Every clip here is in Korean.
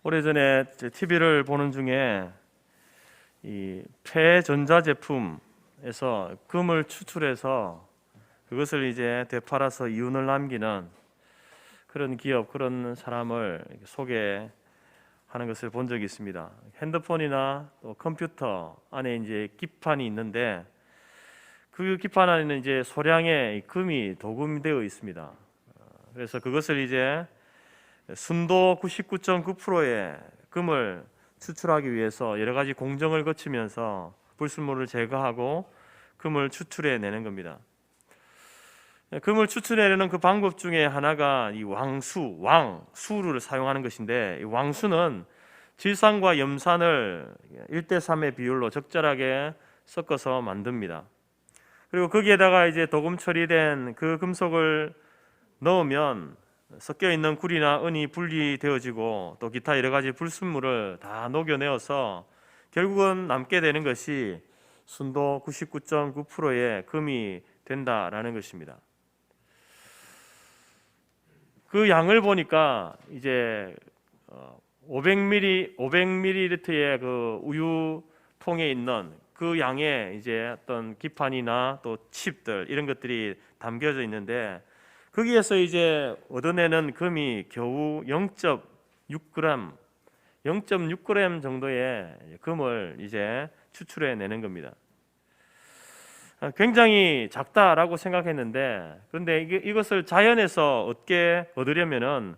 오래전에 TV를 보는 중에 이 폐전자제품에서 금을 추출해서 그것을 이제 되팔아서 이윤을 남기는 그런 기업, 그런 사람을 소개하는 것을 본 적이 있습니다. 핸드폰이나 또 컴퓨터 안에 이제 기판이 있는데 그 기판 안에는 이제 소량의 금이 도금되어 있습니다. 그래서 그것을 이제 순도 99.9%의 금을 추출하기 위해서 여러 가지 공정을 거치면서 불순물을 제거하고 금을 추출해내는 겁니다. 금을 추출해내는 그 방법 중에 하나가 이 왕수를 사용하는 것인데, 이 왕수는 질산과 염산을 1대3의 비율로 적절하게 섞어서 만듭니다. 그리고 거기에다가 이제 도금 처리된 그 금속을 넣으면 섞여 있는 구리나 은이 분리되어지고 또 기타 여러 가지 불순물을 다 녹여내어서 결국은 남게 되는 것이 순도 99.9%의 금이 된다라는 것입니다. 그 양을 보니까 이제 500ml의 그 우유통에 있는 그 양의 이제 어떤 기판이나 또 칩들 이런 것들이 담겨져 있는데, 거기에서 이제 얻어내는 금이 겨우 0.6g 정도의 금을 이제 추출해내는 겁니다. 굉장히 작다라고 생각했는데, 그런데 이것을 자연에서 얻으려면은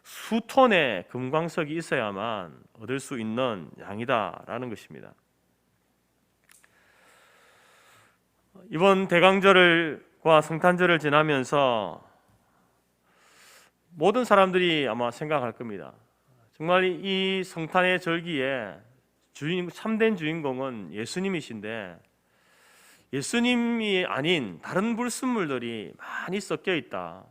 수톤의 금광석이 있어야만 얻을 수 있는 양이다라는 것입니다. 이번 대강절과 성탄절을 지나면서 모든 사람들이 아마 생각할 겁니다. 정말 이 성탄의 절기에 참된 주인공은 예수님이신데, 예수님이 아닌 다른 불순물들이 많이 섞여 있다.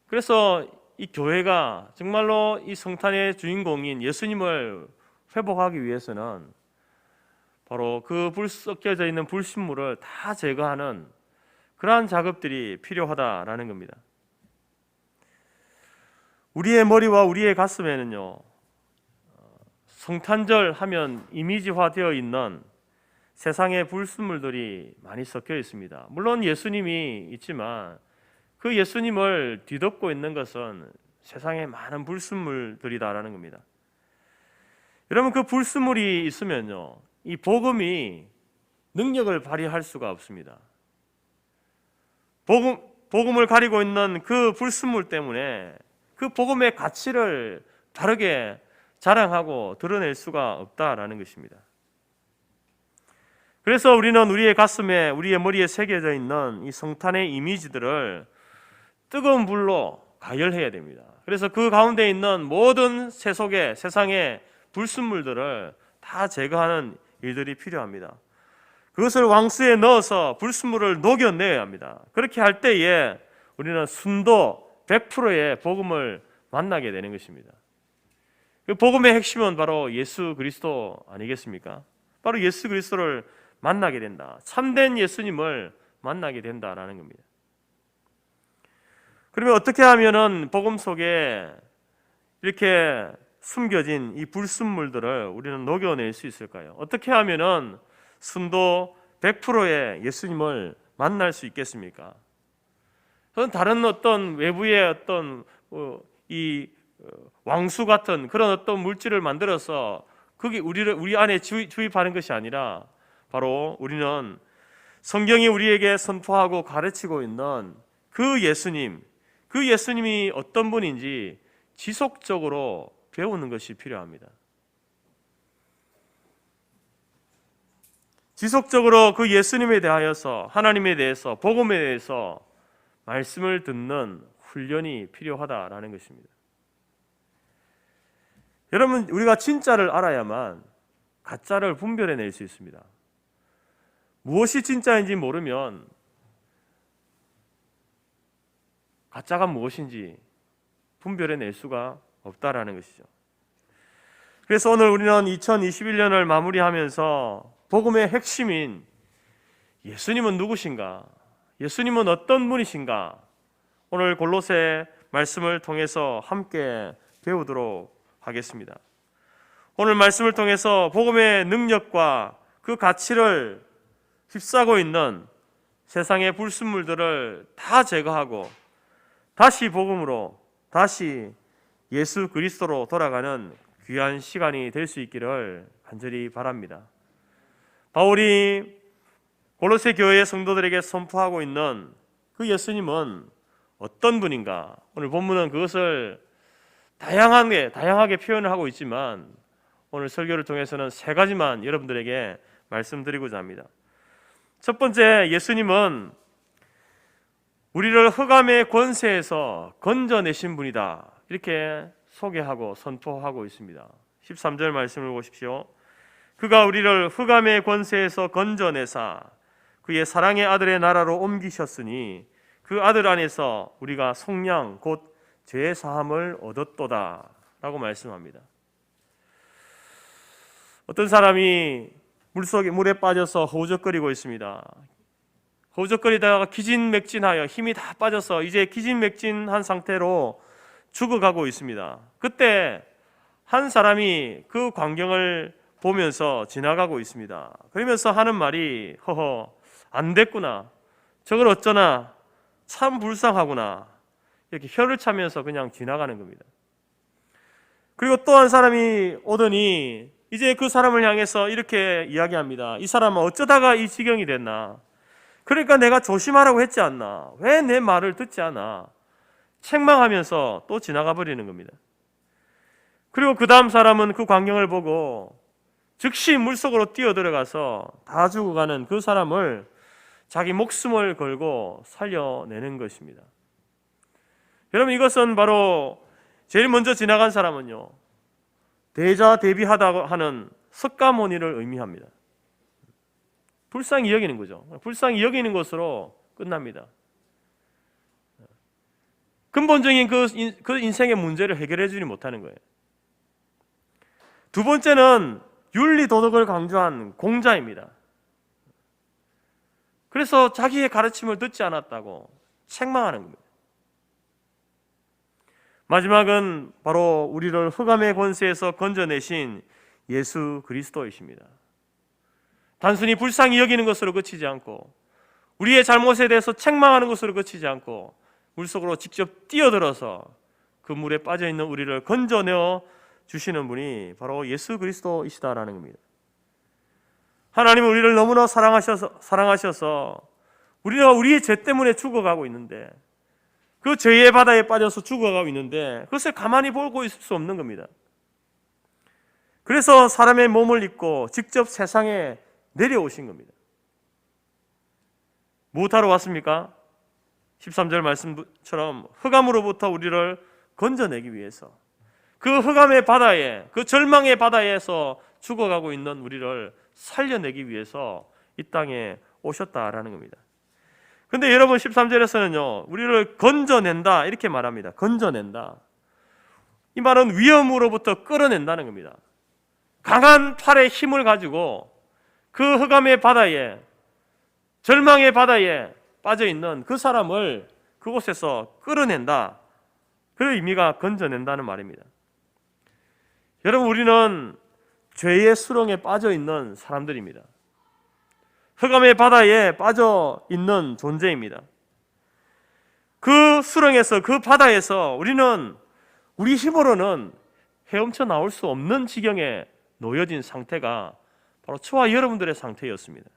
그래서 이 교회가 정말로 이 성탄의 주인공인 예수님을 회복하기 위해서는 바로 그 섞여져 있는 불순물을 다 제거하는 그러한 작업들이 필요하다라는 겁니다. 우리의 머리와 우리의 가슴에는요, 성탄절 하면 이미지화되어 있는 세상의 불순물들이 많이 섞여 있습니다. 물론 예수님이 있지만 그 예수님을 뒤덮고 있는 것은 세상의 많은 불순물들이다라는 겁니다. 여러분, 그 불순물이 있으면요, 이 복음이 능력을 발휘할 수가 없습니다. 복음을 가리고 있는 그 불순물 때문에 그 복음의 가치를 다르게 자랑하고 드러낼 수가 없다라는 것입니다. 그래서 우리는 우리의 가슴에, 우리의 머리에 새겨져 있는 이 성탄의 이미지들을 뜨거운 불로 가열해야 됩니다. 그래서 그 가운데 있는 모든 세상의 불순물들을 다 제거하는 일들이 필요합니다. 그것을 왕수에 넣어서 불순물을 녹여내야 합니다. 그렇게 할 때에 우리는 순도 100%의 복음을 만나게 되는 것입니다. 그 복음의 핵심은 바로 예수 그리스도 아니겠습니까? 바로 예수 그리스도를 만나게 된다. 참된 예수님을 만나게 된다라는 겁니다. 그러면 어떻게 하면은 복음 속에 이렇게 숨겨진 이 불순물들을 우리는 녹여낼 수 있을까요? 어떻게 하면은 순도 100%의 예수님을 만날 수 있겠습니까? 그건 다른 어떤 외부의 어떤 왕수 같은 그런 어떤 물질을 만들어서 거기 우리 안에 주입하는 것이 아니라, 바로 우리는 성경이 우리에게 선포하고 가르치고 있는 그 예수님이 어떤 분인지 지속적으로 배우는 것이 필요합니다. 지속적으로 그 예수님에 대하여서, 하나님에 대해서, 복음에 대해서 말씀을 듣는 훈련이 필요하다라는 것입니다. 여러분, 우리가 진짜를 알아야만 가짜를 분별해낼 수 있습니다. 무엇이 진짜인지 모르면 가짜가 무엇인지 분별해낼 수가 없다라는 것이죠. 그래서 오늘 우리는 2021년을 마무리하면서 복음의 핵심인 예수님은 누구신가? 예수님은 어떤 분이신가? 오늘 골로새 말씀을 통해서 함께 배우도록 하겠습니다. 오늘 말씀을 통해서 복음의 능력과 그 가치를 휩싸고 있는 세상의 불순물들을 다 제거하고 다시 복음으로, 다시 예수 그리스도로 돌아가는 귀한 시간이 될 수 있기를 간절히 바랍니다. 바울이 골로새 교회의 성도들에게 선포하고 있는 그 예수님은 어떤 분인가? 오늘 본문은 그것을 다양하게 표현을 하고 있지만 오늘 설교를 통해서는 세 가지만 여러분들에게 말씀드리고자 합니다. 첫 번째, 예수님은 우리를 흑암의 권세에서 건져내신 분이다, 이렇게 소개하고 선포하고 있습니다. 13절 말씀을 보십시오. 그가 우리를 흑암의 권세에서 건져내사 그의 사랑의 아들의 나라로 옮기셨으니 그 아들 안에서 우리가 속량 곧 죄 사함을 얻었도다 라고 말씀합니다. 어떤 사람이 물에 빠져서 허우적거리고 있습니다. 허우적거리다가 기진맥진하여 힘이 다 빠져서 이제 기진맥진한 상태로 죽어가고 있습니다. 그때 한 사람이 그 광경을 보면서 지나가고 있습니다. 그러면서 하는 말이 허허 안 됐구나, 저걸 어쩌나, 참 불쌍하구나, 이렇게 혀를 차면서 그냥 지나가는 겁니다. 그리고 또 한 사람이 오더니 이제 그 사람을 향해서 이렇게 이야기합니다. 이 사람은 어쩌다가 이 지경이 됐나, 그러니까 내가 조심하라고 했지 않나, 왜 내 말을 듣지 않아, 책망하면서 또 지나가 버리는 겁니다. 그리고 그 다음 사람은 그 광경을 보고 즉시 물속으로 뛰어들어가서 다 죽어가는 그 사람을 자기 목숨을 걸고 살려내는 것입니다. 여러분, 이것은 바로 제일 먼저 지나간 사람은요, 대자대비하다고 하는 석가모니를 의미합니다. 불쌍히 여기는 거죠. 불쌍히 여기는 것으로 끝납니다. 근본적인 그 인생의 문제를 해결해 주지 못하는 거예요. 두 번째는 윤리 도덕을 강조한 공자입니다. 그래서 자기의 가르침을 듣지 않았다고 책망하는 겁니다. 마지막은 바로 우리를 흑암의 권세에서 건져내신 예수 그리스도이십니다. 단순히 불쌍히 여기는 것으로 그치지 않고 우리의 잘못에 대해서 책망하는 것으로 그치지 않고 물속으로 직접 뛰어들어서 그 물에 빠져있는 우리를 건져내어 주시는 분이 바로 예수 그리스도이시다라는 겁니다. 하나님은 우리를 너무나 사랑하셔서 우리가 우리의 죄 때문에 죽어가고 있는데, 그 죄의 바다에 빠져서 죽어가고 있는데 그것을 가만히 보고 있을 수 없는 겁니다. 그래서 사람의 몸을 입고 직접 세상에 내려오신 겁니다. 무엇하러 왔습니까? 13절 말씀처럼 흑암으로부터 우리를 건져내기 위해서, 그 흑암의 바다에, 그 절망의 바다에서 죽어가고 있는 우리를 살려내기 위해서 이 땅에 오셨다라는 겁니다. 근데 여러분, 13절에서는요 우리를 건져낸다 이렇게 말합니다. 건져낸다, 이 말은 위험으로부터 끌어낸다는 겁니다. 강한 팔의 힘을 가지고 그 흑암의 바다에, 절망의 바다에 빠져있는 그 사람을 그곳에서 끌어낸다, 그 의미가 건져낸다는 말입니다. 여러분, 우리는 죄의 수렁에 빠져있는 사람들입니다. 흑암의 바다에 빠져있는 존재입니다. 그 수렁에서, 그 바다에서 우리는 우리 힘으로는 헤엄쳐 나올 수 없는 지경에 놓여진 상태가 바로 저와 여러분들의 상태였습니다.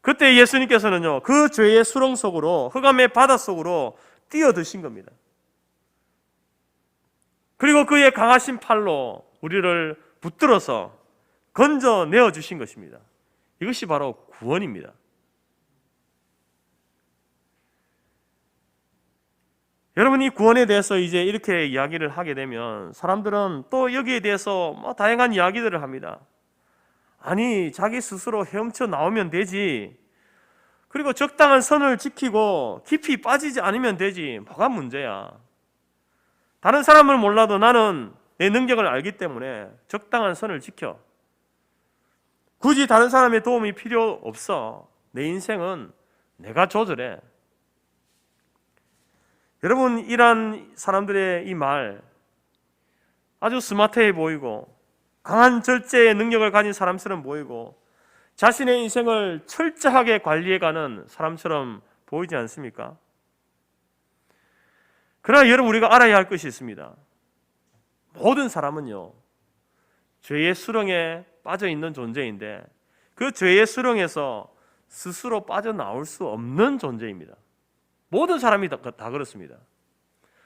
그때 예수님께서는요 그 죄의 수렁 속으로, 흑암의 바다 속으로 뛰어드신 겁니다. 그리고 그의 강하신 팔로 우리를 붙들어서 건져내어 주신 것입니다. 이것이 바로 구원입니다. 여러분, 이 구원에 대해서 이제 이렇게 이야기를 하게 되면 사람들은 또 여기에 대해서 다양한 이야기들을 합니다. 아니, 자기 스스로 헤엄쳐 나오면 되지, 그리고 적당한 선을 지키고 깊이 빠지지 않으면 되지, 뭐가 문제야. 다른 사람을 몰라도 나는 내 능력을 알기 때문에 적당한 선을 지켜. 굳이 다른 사람의 도움이 필요 없어. 내 인생은 내가 조절해. 여러분, 이런 사람들의 이 말, 아주 스마트해 보이고 강한 절제의 능력을 가진 사람처럼 보이고 자신의 인생을 철저하게 관리해가는 사람처럼 보이지 않습니까? 그러나 여러분, 우리가 알아야 할 것이 있습니다. 모든 사람은요, 죄의 수렁에 빠져 있는 존재인데 그 죄의 수렁에서 스스로 빠져나올 수 없는 존재입니다. 모든 사람이 다 그렇습니다.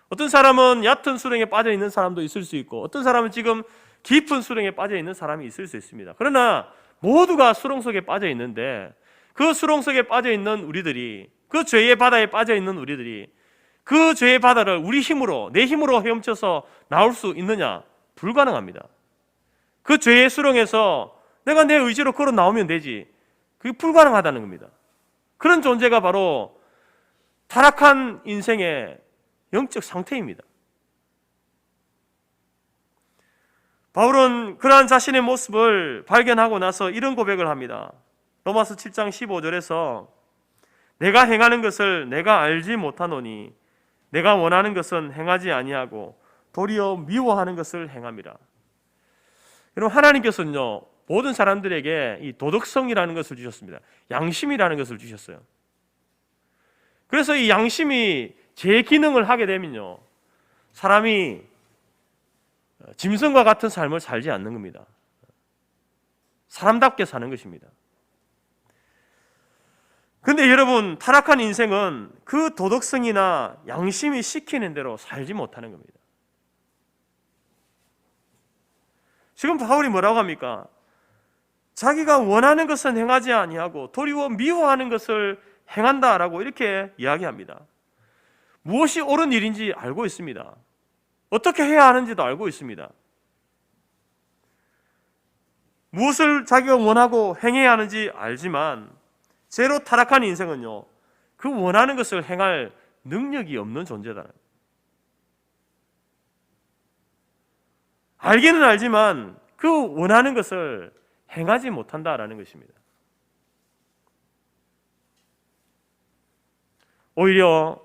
어떤 사람은 얕은 수렁에 빠져 있는 사람도 있을 수 있고, 어떤 사람은 지금 깊은 수렁에 빠져 있는 사람이 있을 수 있습니다. 그러나 모두가 수렁 속에 빠져 있는데, 그 수렁 속에 빠져 있는 우리들이, 그 죄의 바다에 빠져 있는 우리들이 그 죄의 바다를 우리 힘으로, 내 힘으로 헤엄쳐서 나올 수 있느냐? 불가능합니다. 그 죄의 수렁에서 내가 내 의지로 걸어 나오면 되지, 그게 불가능하다는 겁니다. 그런 존재가 바로 타락한 인생의 영적 상태입니다. 바울은 그러한 자신의 모습을 발견하고 나서 이런 고백을 합니다. 로마서 7장 15절에서 내가 행하는 것을 내가 알지 못하노니 내가 원하는 것은 행하지 아니하고 도리어 미워하는 것을 행함이라. 여러분, 하나님께서는요, 모든 사람들에게 이 도덕성이라는 것을 주셨습니다. 양심이라는 것을 주셨어요. 그래서 이 양심이 제 기능을 하게 되면요, 사람이 짐승과 같은 삶을 살지 않는 겁니다. 사람답게 사는 것입니다. 근데 여러분, 타락한 인생은 그 도덕성이나 양심이 시키는 대로 살지 못하는 겁니다. 지금 바울이 뭐라고 합니까? 자기가 원하는 것은 행하지 아니하고 도리어 미워하는 것을 행한다라고 이렇게 이야기합니다. 무엇이 옳은 일인지 알고 있습니다. 어떻게 해야 하는지도 알고 있습니다. 무엇을 자기가 원하고 행해야 하는지 알지만 죄로 타락한 인생은요, 그 원하는 것을 행할 능력이 없는 존재다. 알기는 알지만 그 원하는 것을 행하지 못한다라는 것입니다. 오히려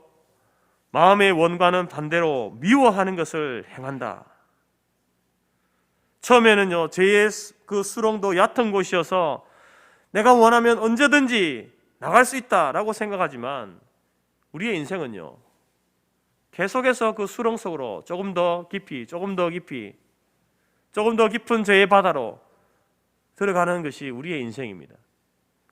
마음의 원과는 반대로 미워하는 것을 행한다. 처음에는요, 죄의 그 수렁도 얕은 곳이어서 내가 원하면 언제든지 나갈 수 있다라고 생각하지만 우리의 인생은요, 계속해서 그 수렁 속으로 조금 더 깊이, 조금 더 깊이, 조금 더 깊은 죄의 바다로 들어가는 것이 우리의 인생입니다.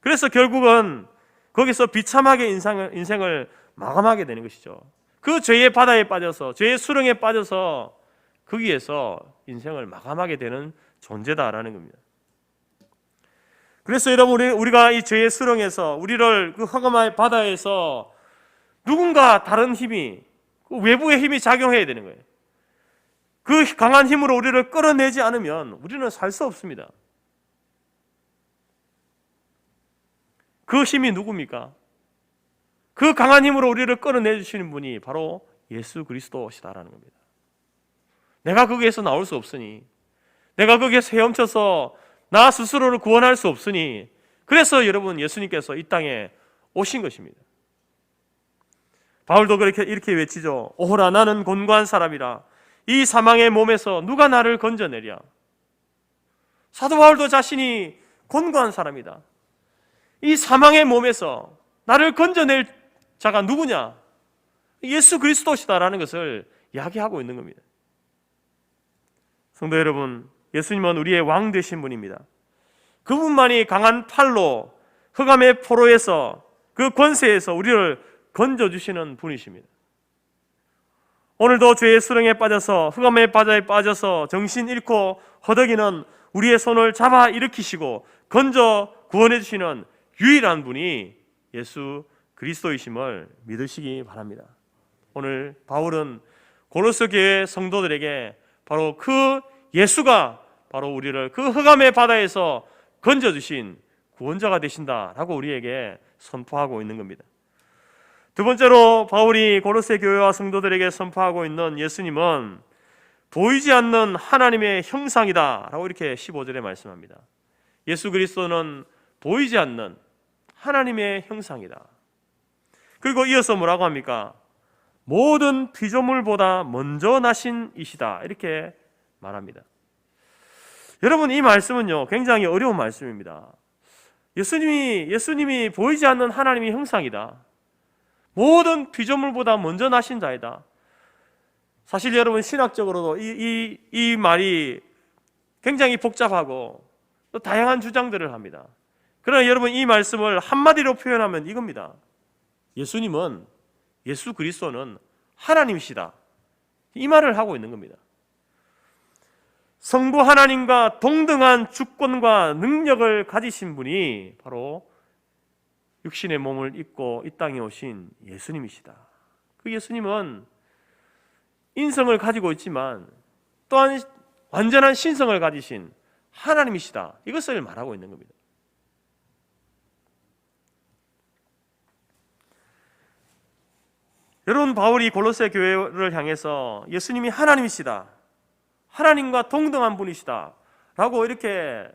그래서 결국은 거기서 비참하게 인생을 마감하게 되는 것이죠. 그 죄의 바다에 빠져서, 죄의 수렁에 빠져서 거기에서 인생을 마감하게 되는 존재다라는 겁니다. 그래서 여러분, 우리가 이 죄의 수렁에서, 우리를 그 허감의 바다에서 누군가 다른 힘이, 그 외부의 힘이 작용해야 되는 거예요. 그 강한 힘으로 우리를 끌어내지 않으면 우리는 살 수 없습니다. 그 힘이 누굽니까? 그 강한 힘으로 우리를 끌어내주시는 분이 바로 예수 그리스도시다라는 겁니다. 내가 거기에서 나올 수 없으니, 내가 거기에서 헤엄쳐서 나 스스로를 구원할 수 없으니, 그래서 여러분, 예수님께서 이 땅에 오신 것입니다. 바울도 이렇게 외치죠. 오호라, 나는 곤고한 사람이라. 이 사망의 몸에서 누가 나를 건져내랴. 사도 바울도 자신이 곤고한 사람이다. 이 사망의 몸에서 나를 건져낼 자가 누구냐? 예수 그리스도시다라는 것을 이야기하고 있는 겁니다. 성도 여러분, 예수님은 우리의 왕 되신 분입니다. 그분만이 강한 팔로 흑암의 포로에서, 그 권세에서 우리를 건져주시는 분이십니다. 오늘도 죄의 수렁에 빠져서, 흑암의 바다에 빠져서 정신 잃고 허덕이는 우리의 손을 잡아 일으키시고 건져 구원해 주시는 유일한 분이 예수 그리스도이심을 믿으시기 바랍니다. 오늘 바울은 고로스 교회 성도들에게 바로 그 예수가 바로 우리를 그 흑암의 바다에서 건져주신 구원자가 되신다라고 우리에게 선포하고 있는 겁니다. 두 번째로 바울이 고로새 교회와 성도들에게 선포하고 있는 예수님은 보이지 않는 하나님의 형상이다라고 이렇게 15절에 말씀합니다. 예수 그리스도는 보이지 않는 하나님의 형상이다. 그리고 이어서 뭐라고 합니까? 모든 피조물보다 먼저 나신 이시다, 이렇게 말합니다. 여러분, 이 말씀은요 굉장히 어려운 말씀입니다. 예수님이 보이지 않는 하나님의 형상이다. 모든 피조물보다 먼저 나신 자이다. 사실 여러분, 신학적으로도 이 말이 굉장히 복잡하고 또 다양한 주장들을 합니다. 그러나 여러분, 이 말씀을 한마디로 표현하면 이겁니다. 예수 그리스도는 하나님이시다. 이 말을 하고 있는 겁니다. 성부 하나님과 동등한 주권과 능력을 가지신 분이 바로 육신의 몸을 입고 이 땅에 오신 예수님이시다. 그 예수님은 인성을 가지고 있지만 또한 완전한 신성을 가지신 하나님이시다. 이것을 말하고 있는 겁니다. 여러분, 바울이 골로새 교회를 향해서 예수님이 하나님이시다, 하나님과 동등한 분이시다 라고 이렇게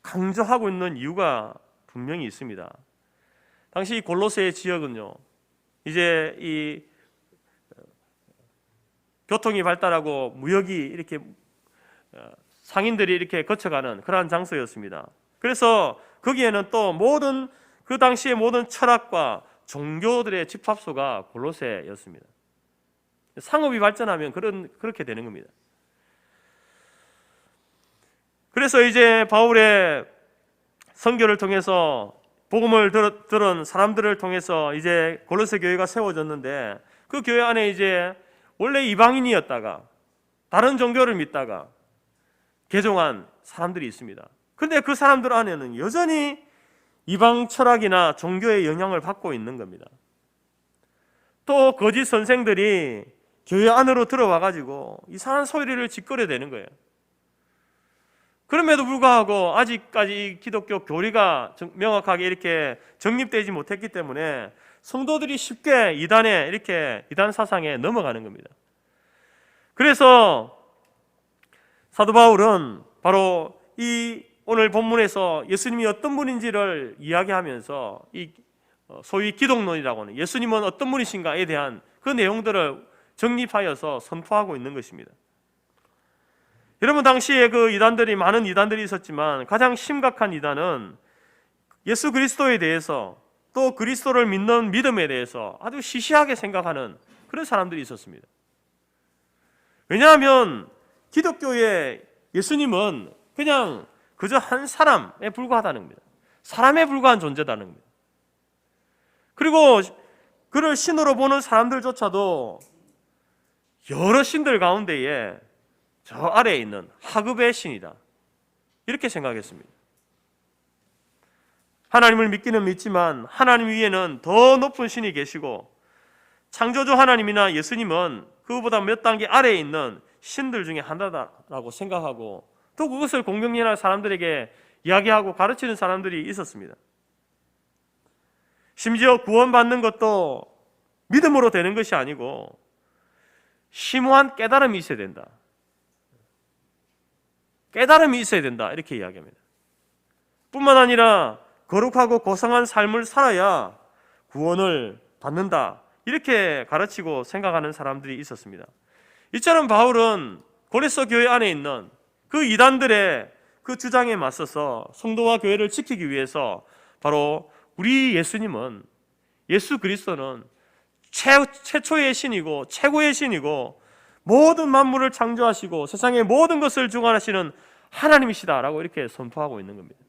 강조하고 있는 이유가 분명히 있습니다. 당시 골로새의 지역은요, 이제 이 교통이 발달하고 무역이 이렇게 상인들이 이렇게 거쳐가는 그러한 장소였습니다. 그래서 거기에는 또 그 당시의 모든 철학과 종교들의 집합소가 골로새였습니다. 상업이 발전하면 그렇게 되는 겁니다. 그래서 이제 바울의 선교를 통해서 복음을 들은 사람들을 통해서 이제 골로새 교회가 세워졌는데, 그 교회 안에 이제 원래 이방인이었다가 다른 종교를 믿다가 개종한 사람들이 있습니다. 그런데 그 사람들 안에는 여전히 이방 철학이나 종교의 영향을 받고 있는 겁니다. 또 거짓 선생들이 교회 안으로 들어와가지고 이상한 소리를 짓거려대는 거예요. 그럼에도 불구하고 아직까지 기독교 교리가 명확하게 이렇게 정립되지 못했기 때문에 성도들이 쉽게 이단 사상에 넘어가는 겁니다. 그래서 사도 바울은 바로 이 오늘 본문에서 예수님이 어떤 분인지를 이야기하면서 이 소위 기독론이라고 하는 예수님은 어떤 분이신가에 대한 그 내용들을 정립하여서 선포하고 있는 것입니다. 여러분, 당시에 많은 이단들이 있었지만 가장 심각한 이단은 예수 그리스도에 대해서 또 그리스도를 믿는 믿음에 대해서 아주 시시하게 생각하는 그런 사람들이 있었습니다. 왜냐하면 기독교의 예수님은 그냥 그저 한 사람에 불과하다는 겁니다. 사람에 불과한 존재다는 겁니다. 그리고 그를 신으로 보는 사람들조차도 여러 신들 가운데에 저 아래에 있는 하급의 신이다, 이렇게 생각했습니다. 하나님을 믿기는 믿지만 하나님 위에는 더 높은 신이 계시고 창조주 하나님이나 예수님은 그보다 몇 단계 아래에 있는 신들 중에 하나다라고 생각하고 또 그것을 공경연한 사람들에게 이야기하고 가르치는 사람들이 있었습니다. 심지어 구원받는 것도 믿음으로 되는 것이 아니고 심오한 깨달음이 있어야 된다, 깨달음이 있어야 된다, 이렇게 이야기합니다. 뿐만 아니라 거룩하고 고상한 삶을 살아야 구원을 받는다, 이렇게 가르치고 생각하는 사람들이 있었습니다. 이처럼 바울은 고레서 교회 안에 있는 그 이단들의 그 주장에 맞서서 성도와 교회를 지키기 위해서 바로 우리 예수님은, 예수 그리스도는 최초의 신이고 최고의 신이고 모든 만물을 창조하시고 세상의 모든 것을 주관하시는 하나님이시다라고 이렇게 선포하고 있는 겁니다.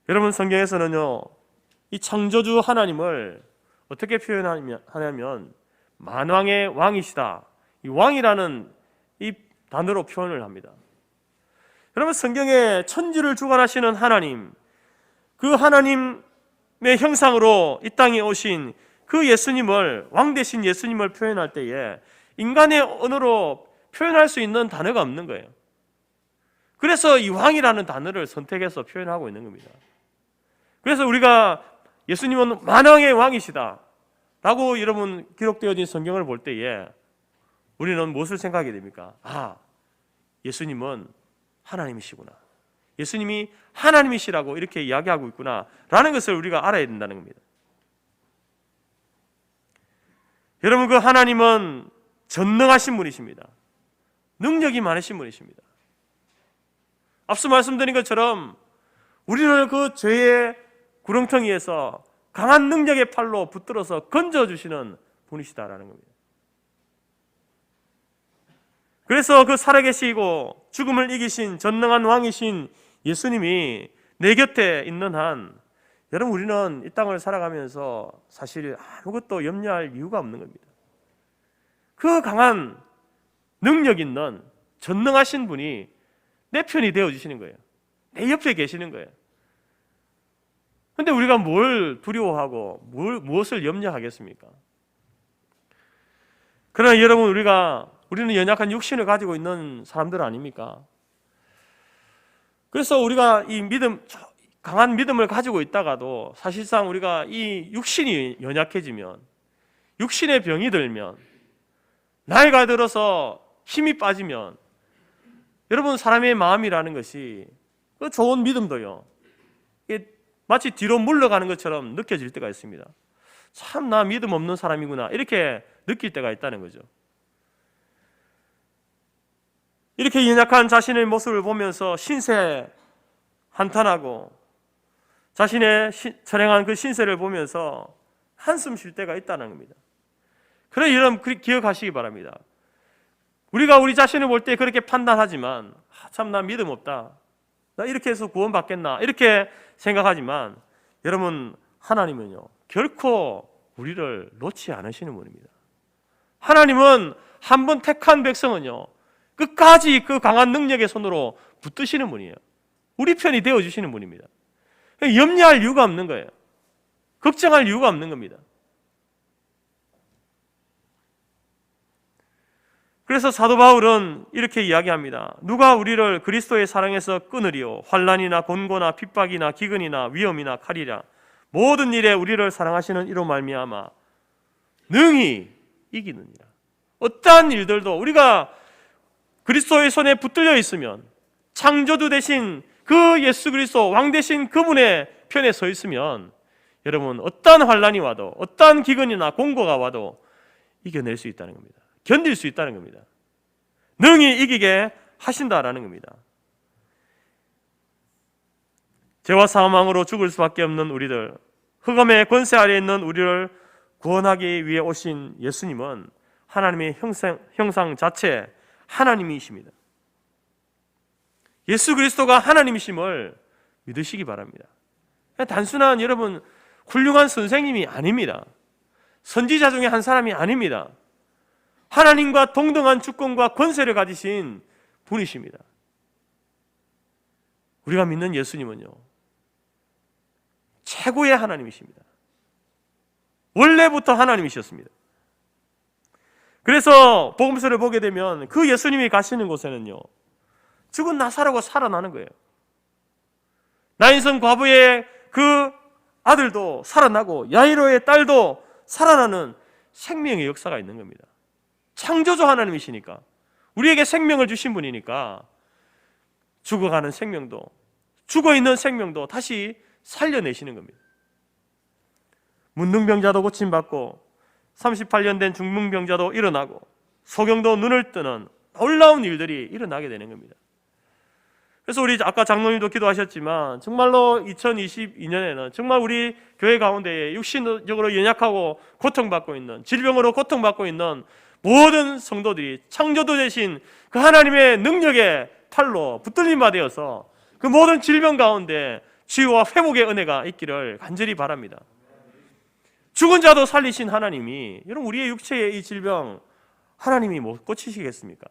여러분, 성경에서는요, 이 창조주 하나님을 어떻게 표현하냐면 만왕의 왕이시다, 이 왕이라는 이 단어로 표현을 합니다. 여러분, 성경에 천지를 주관하시는 하나님, 그 하나님의 형상으로 이 땅에 오신 그 예수님을, 왕 대신 예수님을 표현할 때에 인간의 언어로 표현할 수 있는 단어가 없는 거예요. 그래서 이 왕이라는 단어를 선택해서 표현하고 있는 겁니다. 그래서 우리가 예수님은 만왕의 왕이시다 라고 여러분 기록되어진 성경을 볼 때에 우리는 무엇을 생각하게 됩니까? 예수님은 하나님이시구나, 예수님이 하나님이시라고 이렇게 이야기하고 있구나 라는 것을 우리가 알아야 된다는 겁니다. 여러분, 그 하나님은 전능하신 분이십니다. 능력이 많으신 분이십니다. 앞서 말씀드린 것처럼 우리를 그 죄의 구렁텅이에서 강한 능력의 팔로 붙들어서 건져주시는 분이시다라는 겁니다. 그래서 그 살아계시고 죽음을 이기신 전능한 왕이신 예수님이 내 곁에 있는 한 여러분 우리는 이 땅을 살아가면서 사실 아무것도 염려할 이유가 없는 겁니다. 그 강한 능력 있는 전능하신 분이 내 편이 되어주시는 거예요. 내 옆에 계시는 거예요. 그런데 우리가 뭘 두려워하고 무엇을 염려하겠습니까? 그러나 여러분 우리는 연약한 육신을 가지고 있는 사람들 아닙니까? 그래서 우리가 이 강한 믿음을 가지고 있다가도 사실상 우리가 이 육신이 연약해지면, 육신의 병이 들면, 나이가 들어서 힘이 빠지면, 여러분 사람의 마음이라는 것이 그 좋은 믿음도요, 마치 뒤로 물러가는 것처럼 느껴질 때가 있습니다. 참 나 믿음 없는 사람이구나 이렇게 느낄 때가 있다는 거죠. 이렇게 연약한 자신의 모습을 보면서 신세 한탄하고 자신의 처량한 그 신세를 보면서 한숨 쉴 때가 있다는 겁니다. 그래 여러분 기억하시기 바랍니다. 우리가 우리 자신을 볼 때 그렇게 판단하지만 참 나 믿음 없다, 나 이렇게 해서 구원받겠나 이렇게 생각하지만 여러분 하나님은요 결코 우리를 놓지 않으시는 분입니다. 하나님은 한 번 택한 백성은요 끝까지 그 강한 능력의 손으로 붙드시는 분이에요. 우리 편이 되어주시는 분입니다. 염려할 이유가 없는 거예요. 걱정할 이유가 없는 겁니다. 그래서 사도 바울은 이렇게 이야기합니다. 누가 우리를 그리스도의 사랑에서 끊으리요? 환난이나 곤고나 핍박이나 기근이나 위험이나 칼이라 모든 일에 우리를 사랑하시는 이로 말미암아 능히 이기느니라. 어떠한 일들도 우리가 그리스도의 손에 붙들려 있으면, 창조주 되신 그 예수 그리스도 왕 되신 그분의 편에 서 있으면 여러분 어떠한 환난이 와도 어떠한 기근이나 공고가 와도 이겨낼 수 있다는 겁니다. 견딜 수 있다는 겁니다. 능히 이기게 하신다라는 겁니다. 죄와 사망으로 죽을 수밖에 없는 우리들, 흑암의 권세 아래에 있는 우리를 구원하기 위해 오신 예수님은 하나님의 형상 자체 하나님이십니다. 예수 그리스도가 하나님이심을 믿으시기 바랍니다. 단순한 여러분 훌륭한 선생님이 아닙니다. 선지자 중에 한 사람이 아닙니다. 하나님과 동등한 주권과 권세를 가지신 분이십니다. 우리가 믿는 예수님은요 최고의 하나님이십니다. 원래부터 하나님이셨습니다. 그래서 복음서를 보게 되면 그 예수님이 가시는 곳에는요 죽은 나사로가 살아나는 거예요. 나인성 과부의 그 아들도 살아나고 야이로의 딸도 살아나는 생명의 역사가 있는 겁니다. 창조주 하나님이시니까, 우리에게 생명을 주신 분이니까 죽어가는 생명도, 죽어있는 생명도 다시 살려내시는 겁니다. 문둥병자도 고침받고 38년 된 중풍병자도 일어나고 소경도 눈을 뜨는 놀라운 일들이 일어나게 되는 겁니다. 그래서 우리 아까 장로님도 기도하셨지만 정말로 2022년에는 정말 우리 교회 가운데에 육신적으로 연약하고 고통받고 있는, 질병으로 고통받고 있는 모든 성도들이 창조주 되신 그 하나님의 능력의 팔로 붙들림바 되어서 그 모든 질병 가운데 치유와 회복의 은혜가 있기를 간절히 바랍니다. 죽은 자도 살리신 하나님이 여러분 우리의 육체의 이 질병 하나님이 못 고치시겠습니까?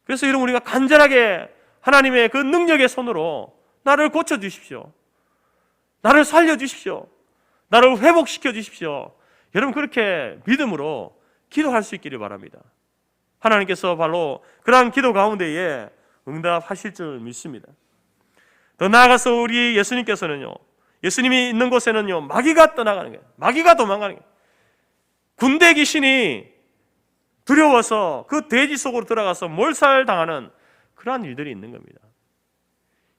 그래서 여러분 우리가 간절하게 하나님의 그 능력의 손으로 나를 고쳐주십시오, 나를 살려주십시오, 나를 회복시켜 주십시오, 여러분 그렇게 믿음으로 기도할 수 있기를 바랍니다. 하나님께서 바로 그러한 기도 가운데에 응답하실 줄 믿습니다. 더 나아가서 우리 예수님께서는요 예수님이 있는 곳에는요 마귀가 떠나가는 거예요. 마귀가 도망가는 거예요. 군대 귀신이 두려워서 그 돼지 속으로 들어가서 몰살당하는 그러한 일들이 있는 겁니다.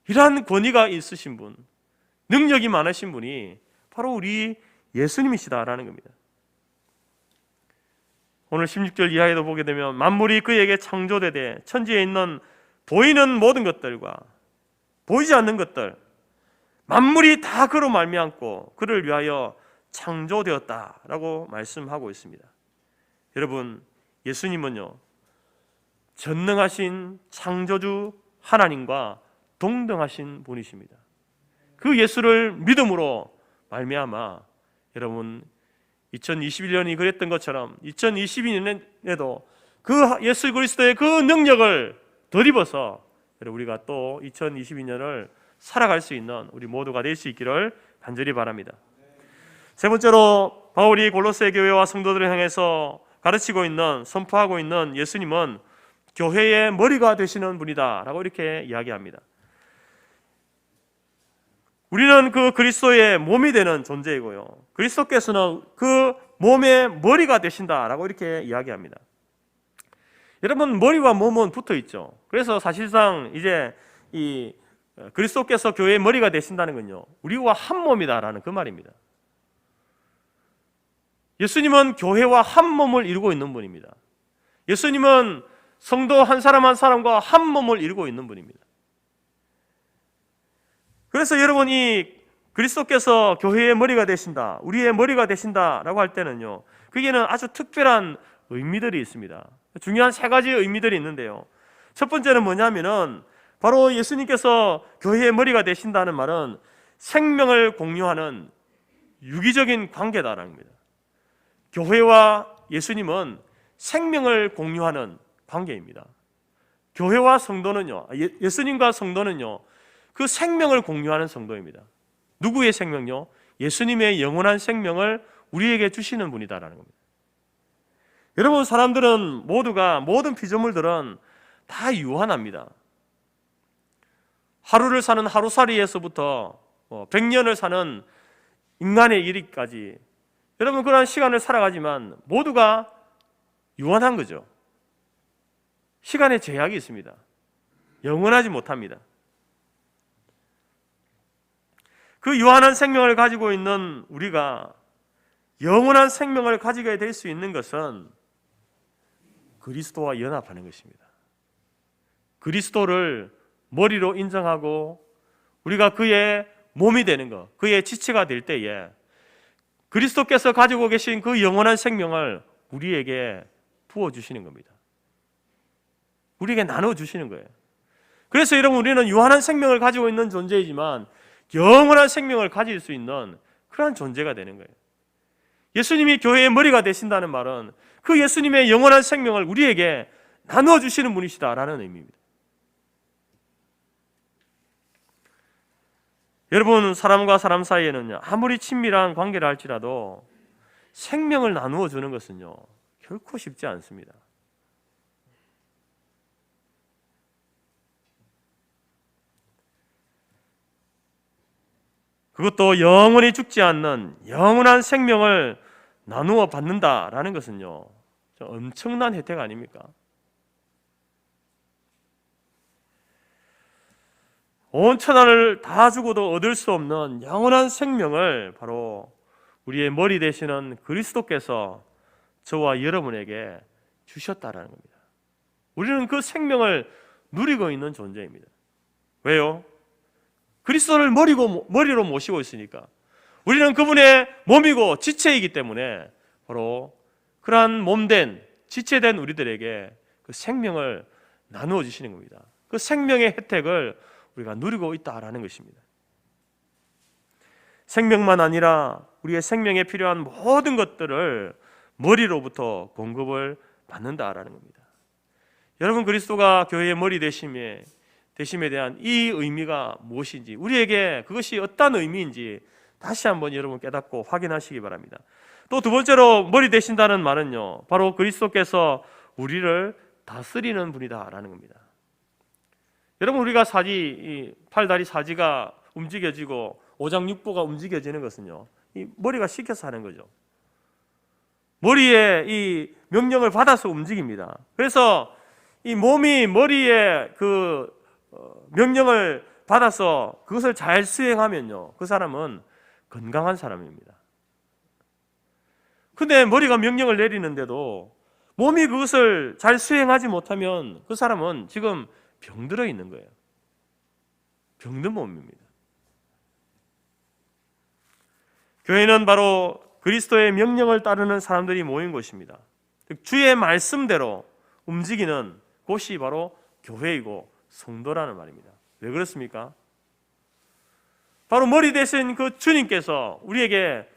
이러한 권위가 있으신 분, 능력이 많으신 분이 바로 우리 예수님이시다라는 겁니다. 오늘 16절 이하에도 보게 되면 만물이 그에게 창조되되 천지에 있는 보이는 모든 것들과 보이지 않는 것들 만물이 다 그로 말미암고 그를 위하여 창조되었다라고 말씀하고 있습니다. 여러분, 예수님은요 전능하신 창조주 하나님과 동등하신 분이십니다. 그 예수를 믿음으로 말미암아 여러분 2021년이 그랬던 것처럼 2022년에도 그 예수 그리스도의 그 능력을 덧입어서 우리가 또 2022년을 살아갈 수 있는 우리 모두가 될 수 있기를 간절히 바랍니다. 세 번째로 바울이 골로새 교회와 성도들을 향해서 가르치고 있는, 선포하고 있는 예수님은 교회의 머리가 되시는 분이다 라고 이렇게 이야기합니다. 우리는 그 그리스도의 몸이 되는 존재이고요, 그리스도께서는 그 몸의 머리가 되신다라고 이렇게 이야기합니다. 여러분, 머리와 몸은 붙어 있죠. 그래서 사실상 이제 이 그리스도께서 교회의 머리가 되신다는 건요, 우리와 한 몸이다라는 그 말입니다. 예수님은 교회와 한 몸을 이루고 있는 분입니다. 예수님은 성도 한 사람 한 사람과 한 몸을 이루고 있는 분입니다. 그래서 여러분, 이 그리스도께서 교회의 머리가 되신다, 우리의 머리가 되신다라고 할 때는요, 그게는 아주 특별한 의미들이 있습니다. 중요한 세 가지 의미들이 있는데요, 첫 번째는 뭐냐면은 바로 예수님께서 교회의 머리가 되신다는 말은 생명을 공유하는 유기적인 관계다라는 겁니다. 교회와 예수님은 생명을 공유하는 관계입니다. 교회와 성도는요, 예수님과 성도는요, 그 생명을 공유하는 성도입니다. 누구의 생명요? 예수님의 영원한 생명을 우리에게 주시는 분이다라는 겁니다. 여러분, 사람들은 모두가, 모든 피조물들은 다 유한합니다. 하루를 사는 하루살이에서부터 100년을 사는 인간의 일까지 여러분, 그런 시간을 살아가지만 모두가 유한한 거죠. 시간에 제약이 있습니다. 영원하지 못합니다. 그 유한한 생명을 가지고 있는 우리가 영원한 생명을 가지게 될 수 있는 것은 그리스도와 연합하는 것입니다. 그리스도를 머리로 인정하고 우리가 그의 몸이 되는 것, 그의 지체가 될 때에 그리스도께서 가지고 계신 그 영원한 생명을 우리에게 부어주시는 겁니다. 우리에게 나눠주시는 거예요. 그래서 여러분, 우리는 유한한 생명을 가지고 있는 존재이지만 영원한 생명을 가질 수 있는 그러한 존재가 되는 거예요. 예수님이 교회의 머리가 되신다는 말은 그 예수님의 영원한 생명을 우리에게 나누어 주시는 분이시다라는 의미입니다. 여러분, 사람과 사람 사이에는요, 아무리 친밀한 관계를 할지라도 생명을 나누어 주는 것은요, 결코 쉽지 않습니다. 그것도 영원히 죽지 않는 영원한 생명을 나누어 받는다라는 것은요, 엄청난 혜택 아닙니까? 온 천하를 다 주고도 얻을 수 없는 영원한 생명을 바로 우리의 머리 되시는 그리스도께서 저와 여러분에게 주셨다라는 겁니다. 우리는 그 생명을 누리고 있는 존재입니다. 왜요? 그리스도를 머리로 모시고 있으니까. 우리는 그분의 몸이고 지체이기 때문에 바로 그러한 몸된 지체된 우리들에게 그 생명을 나누어 주시는 겁니다. 그 생명의 혜택을 우리가 누리고 있다라는 것입니다. 생명만 아니라 우리의 생명에 필요한 모든 것들을 머리로부터 공급을 받는다라는 겁니다. 여러분, 그리스도가 교회의 머리 되심에 대한 이 의미가 무엇인지, 우리에게 그것이 어떤 의미인지 다시 한번 여러분 깨닫고 확인하시기 바랍니다. 또 두 번째로 머리 되신다는 말은요, 바로 그리스도께서 우리를 다스리는 분이다라는 겁니다. 여러분, 우리가 이 팔다리 사지가 움직여지고 오장육부가 움직여지는 것은요, 이 머리가 시켜서 하는 거죠. 머리에 이 명령을 받아서 움직입니다. 그래서 이 몸이 머리에 그 명령을 받아서 그것을 잘 수행하면요, 그 사람은 건강한 사람입니다. 근데 머리가 명령을 내리는데도 몸이 그것을 잘 수행하지 못하면 그 사람은 지금 병들어 있는 거예요. 병든 몸입니다. 교회는 바로 그리스도의 명령을 따르는 사람들이 모인 곳입니다. 주의 말씀대로 움직이는 곳이 바로 교회이고 성도라는 말입니다. 왜 그렇습니까? 바로 머리 대신 그 주님께서 우리에게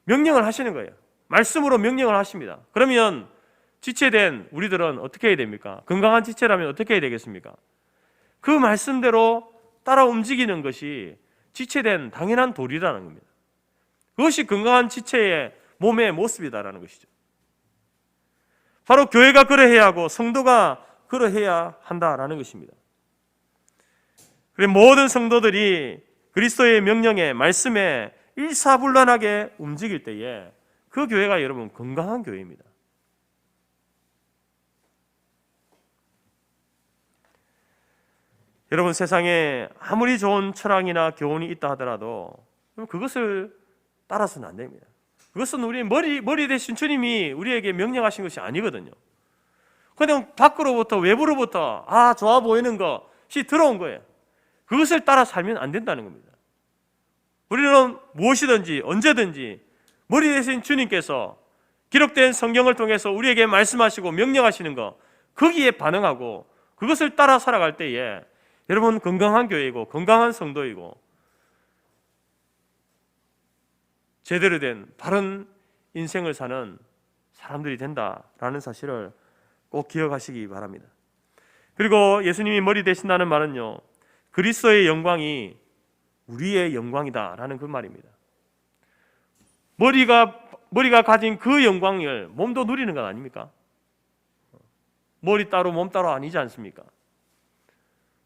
명령을 하시는 거예요. 말씀으로 명령을 하십니다. 그러면 지체된 우리들은 어떻게 해야 됩니까? 건강한 지체라면 어떻게 해야 되겠습니까? 그 말씀대로 따라 움직이는 것이 지체된 당연한 도리라는 겁니다. 그것이 건강한 지체의 몸의 모습이다라는 것이죠. 바로 교회가 그러해야 하고 성도가 그러해야 한다라는 것입니다. 그래서 모든 성도들이 그리스도의 명령에 말씀에 일사불란하게 움직일 때에 그 교회가 여러분 건강한 교회입니다. 여러분 세상에 아무리 좋은 철학이나 교훈이 있다 하더라도 그것을 따라서는 안 됩니다. 그것은 우리 머리 대신 주님이 우리에게 명령하신 것이 아니거든요. 그냥 밖으로부터 외부로부터 좋아 보이는 것이 들어온 거예요. 그것을 따라 살면 안 된다는 겁니다. 우리는 무엇이든지 언제든지 머리 대신 주님께서 기록된 성경을 통해서 우리에게 말씀하시고 명령하시는 것 거기에 반응하고 그것을 따라 살아갈 때에 여러분 건강한 교회이고 건강한 성도이고 제대로 된 바른 인생을 사는 사람들이 된다라는 사실을 꼭 기억하시기 바랍니다. 그리고 예수님이 머리 되신다는 말은요, 그리스도의 영광이 우리의 영광이다라는 그 말입니다. 머리가 가진 그 영광을 몸도 누리는 것 아닙니까? 머리 따로 몸 따로 아니지 않습니까?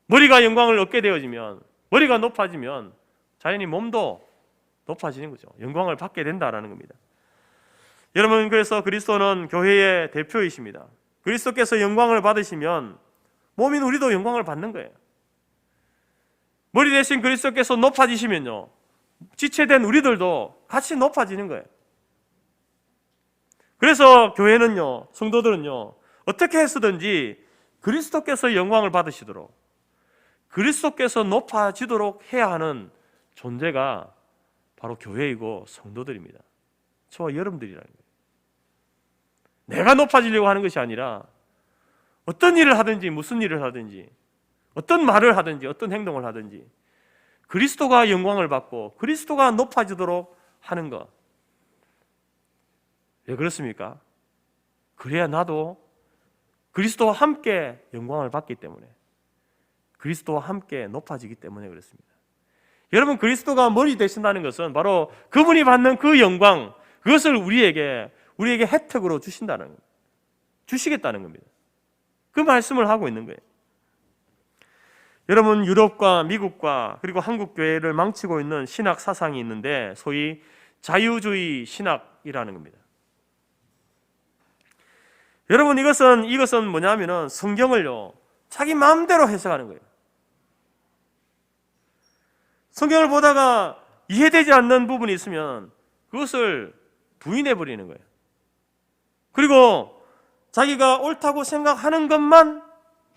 머리가 영광을 얻게 되어지면, 머리가 높아지면 자연히 몸도 높아지는 거죠. 영광을 받게 된다라는 겁니다. 여러분, 그래서 그리스도는 교회의 대표이십니다. 그리스도께서 영광을 받으시면 몸인 우리도 영광을 받는 거예요. 머리 대신 그리스도께서 높아지시면요, 지체된 우리들도 같이 높아지는 거예요. 그래서 교회는요, 성도들은요, 어떻게 해서든지 그리스도께서 영광을 받으시도록, 그리스도께서 높아지도록 해야 하는 존재가 바로 교회이고 성도들입니다. 저와 여러분들이라는 거예요. 내가 높아지려고 하는 것이 아니라 어떤 일을 하든지 무슨 일을 하든지 어떤 말을 하든지 어떤 행동을 하든지 그리스도가 영광을 받고 그리스도가 높아지도록 하는 것. 왜 그렇습니까? 그래야 나도 그리스도와 함께 영광을 받기 때문에, 그리스도와 함께 높아지기 때문에 그렇습니다. 여러분, 그리스도가 머리 되신다는 것은 바로 그분이 받는 그 영광, 그것을 우리에게 혜택으로 주시겠다는 겁니다. 그 말씀을 하고 있는 거예요. 여러분, 유럽과 미국과 그리고 한국 교회를 망치고 있는 신학 사상이 있는데 소위 자유주의 신학이라는 겁니다. 여러분, 이것은 뭐냐면은 성경을요, 자기 마음대로 해석하는 거예요. 성경을 보다가 이해되지 않는 부분이 있으면 그것을 부인해 버리는 거예요. 그리고 자기가 옳다고 생각하는 것만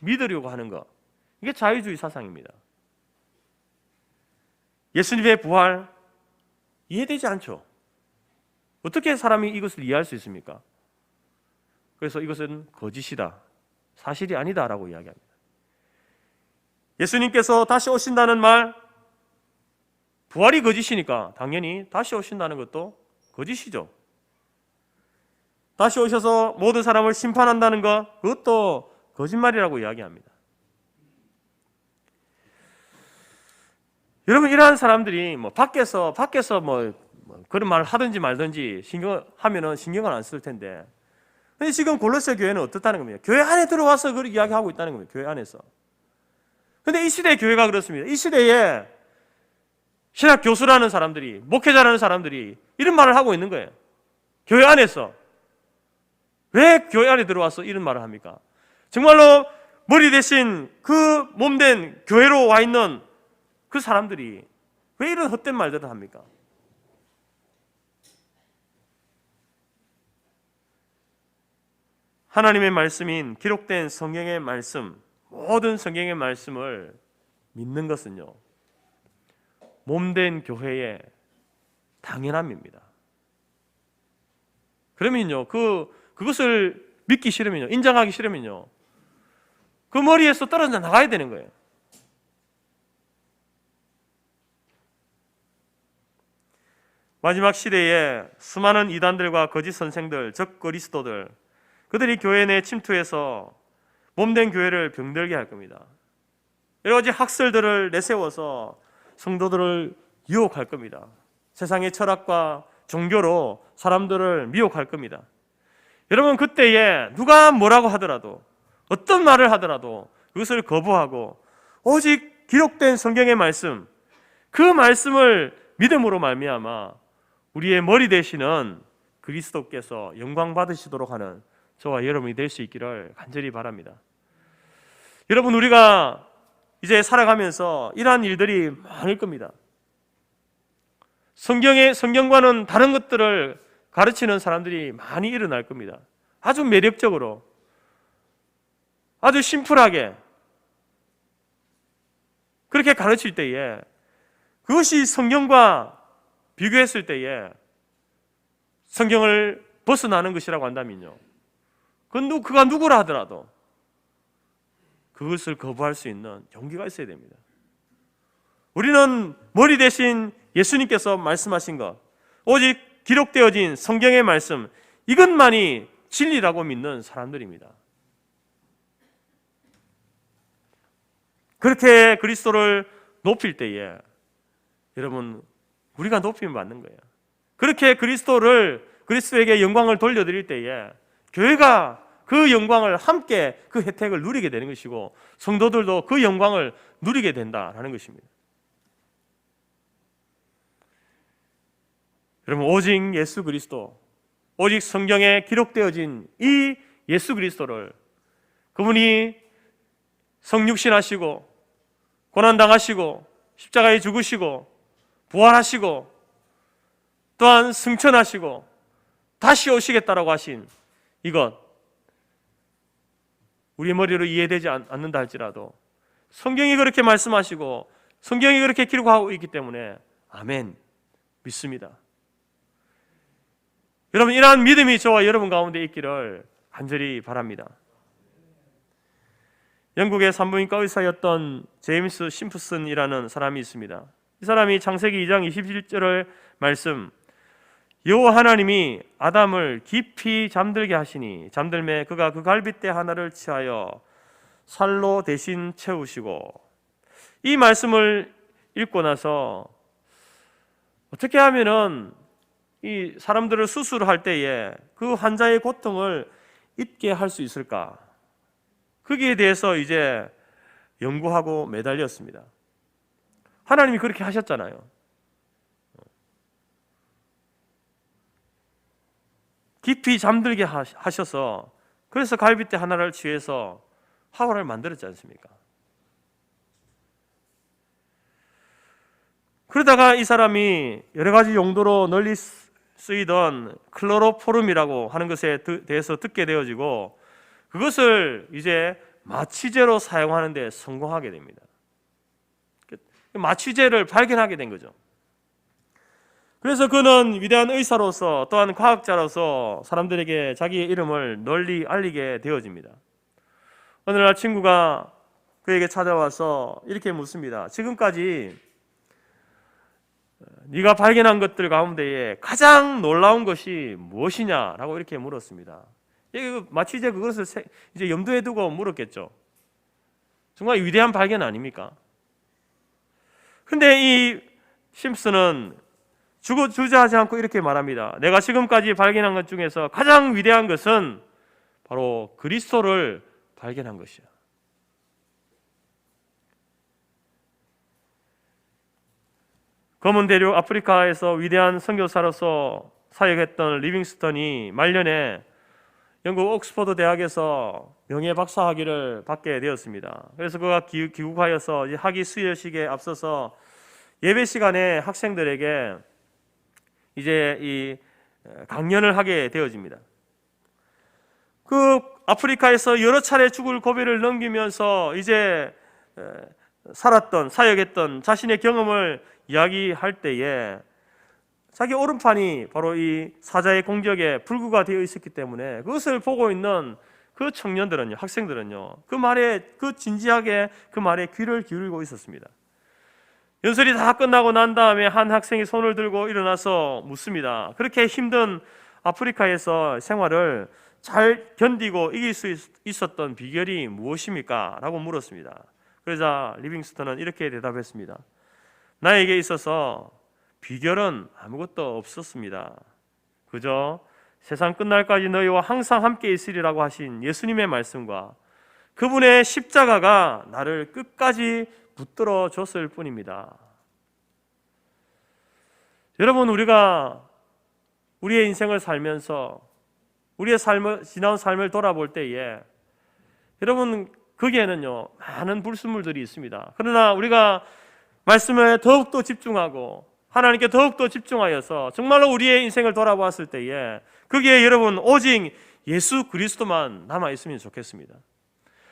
믿으려고 하는 것, 이게 자유주의 사상입니다. 예수님의 부활 이해되지 않죠? 어떻게 사람이 이것을 이해할 수 있습니까? 그래서 이것은 거짓이다, 사실이 아니다라고 이야기합니다. 예수님께서 다시 오신다는 말, 부활이 거짓이니까 당연히 다시 오신다는 것도 거짓이죠. 다시 오셔서 모든 사람을 심판한다는 것, 그것도 거짓말이라고 이야기합니다. 여러분, 이러한 사람들이 밖에서 그런 말을 하든지 말든지 신경하면은 신경을 안 쓸 텐데, 근데 지금 골로새 교회는 어떻다는 겁니까? 교회 안에 들어와서 그렇게 이야기하고 있다는 겁니다. 교회 안에서. 근데 이 시대의 교회가 그렇습니다. 이 시대에 신학 교수라는 사람들이, 목회자라는 사람들이 이런 말을 하고 있는 거예요. 교회 안에서. 왜 교회 안에 들어와서 이런 말을 합니까? 정말로 머리 대신 그 몸된 교회로 와 있는 그 사람들이 왜 이런 헛된 말들을 합니까? 하나님의 말씀인 기록된 성경의 말씀, 모든 성경의 말씀을 믿는 것은요, 몸된 교회의 당연함입니다. 그러면요, 그것을 믿기 싫으면요, 인정하기 싫으면요, 그 머리에서 떨어져 나가야 되는 거예요. 마지막 시대에 수많은 이단들과 거짓 선생들, 적 그리스도들, 그들이 교회 내에 침투해서 몸된 교회를 병들게 할 겁니다. 여러 가지 학설들을 내세워서 성도들을 유혹할 겁니다. 세상의 철학과 종교로 사람들을 미혹할 겁니다. 여러분, 그때에 누가 뭐라고 하더라도, 어떤 말을 하더라도 그것을 거부하고 오직 기록된 성경의 말씀, 그 말씀을 믿음으로 말미암아 우리의 머리 되시는 그리스도께서 영광 받으시도록 하는 저와 여러분이 될 수 있기를 간절히 바랍니다. 여러분, 우리가 이제 살아가면서 이러한 일들이 많을 겁니다. 성경과는 다른 것들을 가르치는 사람들이 많이 일어날 겁니다. 아주 매력적으로, 아주 심플하게 그렇게 가르칠 때에 그것이 성경과 비교했을 때에 성경을 벗어나는 것이라고 한다면요, 그가 누구라 하더라도 그것을 거부할 수 있는 용기가 있어야 됩니다. 우리는 머리 대신 예수님께서 말씀하신 것, 오직 기록되어진 성경의 말씀, 이것만이 진리라고 믿는 사람들입니다. 그렇게 그리스도를 높일 때에 여러분, 우리가 높임을 받는 거예요. 그렇게 그리스도에게 영광을 돌려드릴 때에 교회가 그 영광을 함께, 그 혜택을 누리게 되는 것이고 성도들도 그 영광을 누리게 된다라는 것입니다. 여러분, 오직 예수 그리스도, 오직 성경에 기록되어진 이 예수 그리스도를, 그분이 성육신하시고 고난당하시고 십자가에 죽으시고 부활하시고 또한 승천하시고 다시 오시겠다라고 하신 이것, 우리 머리로 이해되지 않는다 할지라도 성경이 그렇게 말씀하시고 성경이 그렇게 기록하고 있기 때문에 아멘, 믿습니다. 여러분, 이러한 믿음이 저와 여러분 가운데 있기를 간절히 바랍니다. 영국의 산부인과 의사였던 제임스 심프슨이라는 사람이 있습니다. 이 사람이 창세기 2장 27절의 말씀, 여호와 하나님이 아담을 깊이 잠들게 하시니 잠들매 그가 그 갈빗대 하나를 취하여 살로 대신 채우시고, 이 말씀을 읽고 나서 어떻게 하면은 이 사람들을 수술할 때에 그 환자의 고통을 잊게 할 수 있을까? 거기에 대해서 이제 연구하고 매달렸습니다. 하나님이 그렇게 하셨잖아요. 깊이 잠들게 하셔서 그래서 갈빗대 하나를 취해서 하와를 만들었지 않습니까? 그러다가 이 사람이 여러 가지 용도로 널리 쓰이던 클로로포름이라고 하는 것에 대해서 듣게 되어지고 그것을 이제 마취제로 사용하는 데 성공하게 됩니다. 마취제를 발견하게 된 거죠. 그래서 그는 위대한 의사로서 또한 과학자로서 사람들에게 자기의 이름을 널리 알리게 되어집니다. 어느 날 친구가 그에게 찾아와서 이렇게 묻습니다. 지금까지 네가 발견한 것들 가운데에 가장 놀라운 것이 무엇이냐라고 이렇게 물었습니다. 마취제 그것을 이제 염두에 두고 물었겠죠. 정말 위대한 발견 아닙니까? 근데 이 심슨은 주저하지 않고 이렇게 말합니다. 내가 지금까지 발견한 것 중에서 가장 위대한 것은 바로 그리스도를 발견한 것이야. 검은 대륙 아프리카에서 위대한 선교사로서 사역했던 리빙스턴이 말년에 영국 옥스퍼드 대학에서 명예 박사학위를 받게 되었습니다. 그래서 그가 귀국하여서 학위 수여식에 앞서서 예배 시간에 학생들에게 이제 이 강연을 하게 되어집니다. 그 아프리카에서 여러 차례 죽을 고비를 넘기면서 이제 살았던, 사역했던 자신의 경험을 이야기할 때에 자기 오른판이 바로 이 사자의 공격에 불구가 되어 있었기 때문에 그것을 보고 있는 그 청년들은요, 학생들은요, 그 말에, 그 진지하게 그 말에 귀를 기울이고 있었습니다. 연설이 다 끝나고 난 다음에 한 학생이 손을 들고 일어나서 묻습니다. 그렇게 힘든 아프리카에서 생활을 잘 견디고 이길 수 있었던 비결이 무엇입니까? 라고 물었습니다. 그러자 리빙스턴은 이렇게 대답했습니다. 나에게 있어서 비결은 아무것도 없었습니다. 그저 세상 끝날까지 너희와 항상 함께 있으리라고 하신 예수님의 말씀과 그분의 십자가가 나를 끝까지 붙들어 줬을 뿐입니다. 여러분, 우리가 우리의 인생을 살면서 우리의 지나온 삶을 돌아볼 때에 여러분, 거기에는요 많은 불순물들이 있습니다. 그러나 우리가 말씀에 더욱더 집중하고 하나님께 더욱더 집중하여서 정말로 우리의 인생을 돌아보았을 때에 거기에 여러분 오직 예수 그리스도만 남아있으면 좋겠습니다.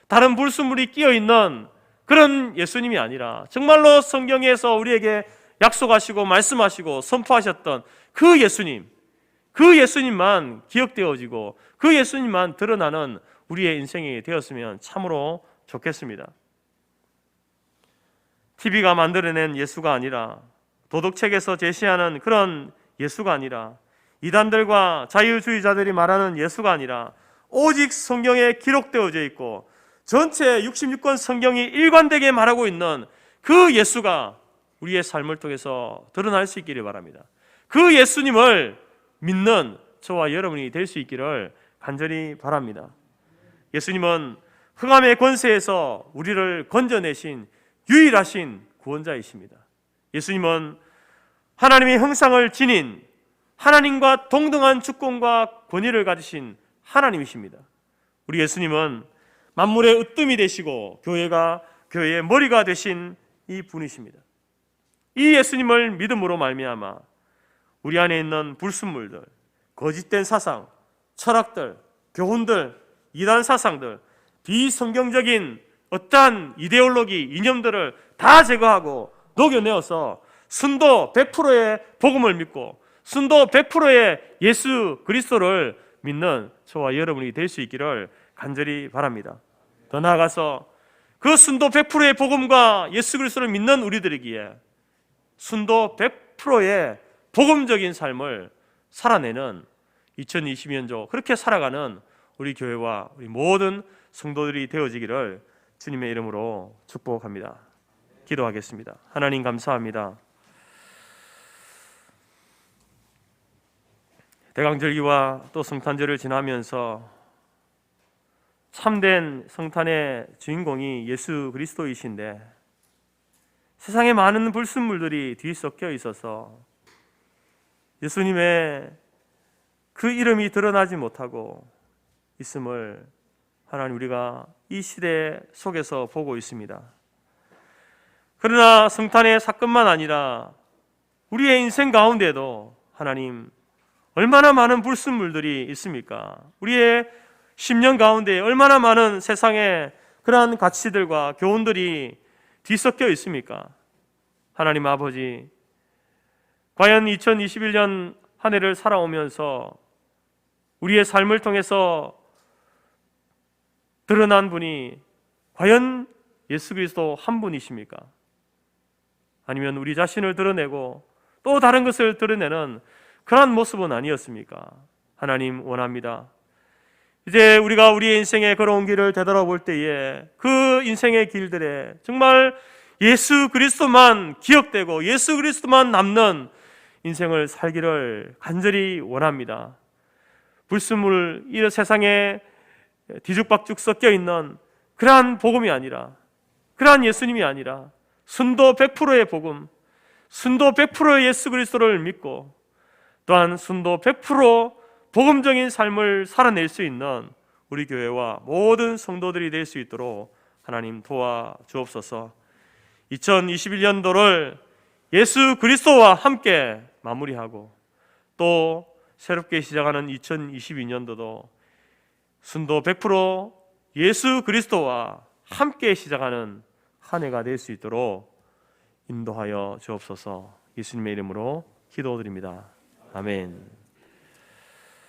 다른 불순물이 끼어있는 그런 예수님이 아니라 정말로 성경에서 우리에게 약속하시고 말씀하시고 선포하셨던 그 예수님, 그 예수님만 기억되어지고 그 예수님만 드러나는 우리의 인생이 되었으면 참으로 좋겠습니다. TV가 만들어낸 예수가 아니라, 도덕책에서 제시하는 그런 예수가 아니라, 이단들과 자유주의자들이 말하는 예수가 아니라 오직 성경에 기록되어져 있고 전체 66권 성경이 일관되게 말하고 있는 그 예수가 우리의 삶을 통해서 드러날 수 있기를 바랍니다. 그 예수님을 믿는 저와 여러분이 될 수 있기를 간절히 바랍니다. 예수님은 흑암의 권세에서 우리를 건져내신 유일하신 구원자이십니다. 예수님은 하나님의 형상을 지닌 하나님과 동등한 주권과 권위를 가지신 하나님이십니다. 우리 예수님은 만물의 으뜸이 되시고 교회의 머리가 되신 이 분이십니다. 이 예수님을 믿음으로 말미암아 우리 안에 있는 불순물들, 거짓된 사상, 철학들, 교훈들, 이단 사상들, 비성경적인 어떠한 이데올로기, 이념들을 다 제거하고 녹여내어서 순도 100%의 복음을 믿고 순도 100%의 예수 그리스도를 믿는 저와 여러분이 될 수 있기를 간절히 바랍니다. 더 나아가서 그 순도 100%의 복음과 예수 그리스도를 믿는 우리들이기에 순도 100%의 복음적인 삶을 살아내는 2022년도 그렇게 살아가는 우리 교회와 우리 모든 성도들이 되어지기를 주님의 이름으로 축복합니다. 기도하겠습니다. 하나님 감사합니다. 대강절기와 또 성탄절을 지나면서 참된 성탄의 주인공이 예수 그리스도이신데 세상에 많은 불순물들이 뒤섞여 있어서 예수님의 그 이름이 드러나지 못하고 있음을 하나님 우리가 이 시대 속에서 보고 있습니다. 그러나 성탄의 사건만 아니라 우리의 인생 가운데도 하나님 얼마나 많은 불순물들이 있습니까? 우리의 10년 가운데 얼마나 많은 세상의 그러한 가치들과 교훈들이 뒤섞여 있습니까? 하나님 아버지, 과연 2021년 한 해를 살아오면서 우리의 삶을 통해서 드러난 분이 과연 예수 그리스도 한 분이십니까? 아니면 우리 자신을 드러내고 또 다른 것을 드러내는 그러한 모습은 아니었습니까? 하나님 원합니다. 이제 우리가 우리의 인생의 걸어온 길을 되돌아볼 때에 그 인생의 길들에 정말 예수 그리스도만 기억되고 예수 그리스도만 남는 인생을 살기를 간절히 원합니다. 불순물, 이 세상에 뒤죽박죽 섞여 있는 그러한 복음이 아니라, 그러한 예수님이 아니라 순도 100%의 복음, 순도 100%의 예수 그리스도를 믿고 또한 순도 100% 복음적인 삶을 살아낼 수 있는 우리 교회와 모든 성도들이 될 수 있도록 하나님 도와주옵소서. 2021년도를 예수 그리스도와 함께 마무리하고 또 새롭게 시작하는 2022년도도 순도 100% 예수 그리스도와 함께 시작하는 한 해가 될 수 있도록 인도하여 주옵소서. 예수님의 이름으로 기도드립니다. 아멘.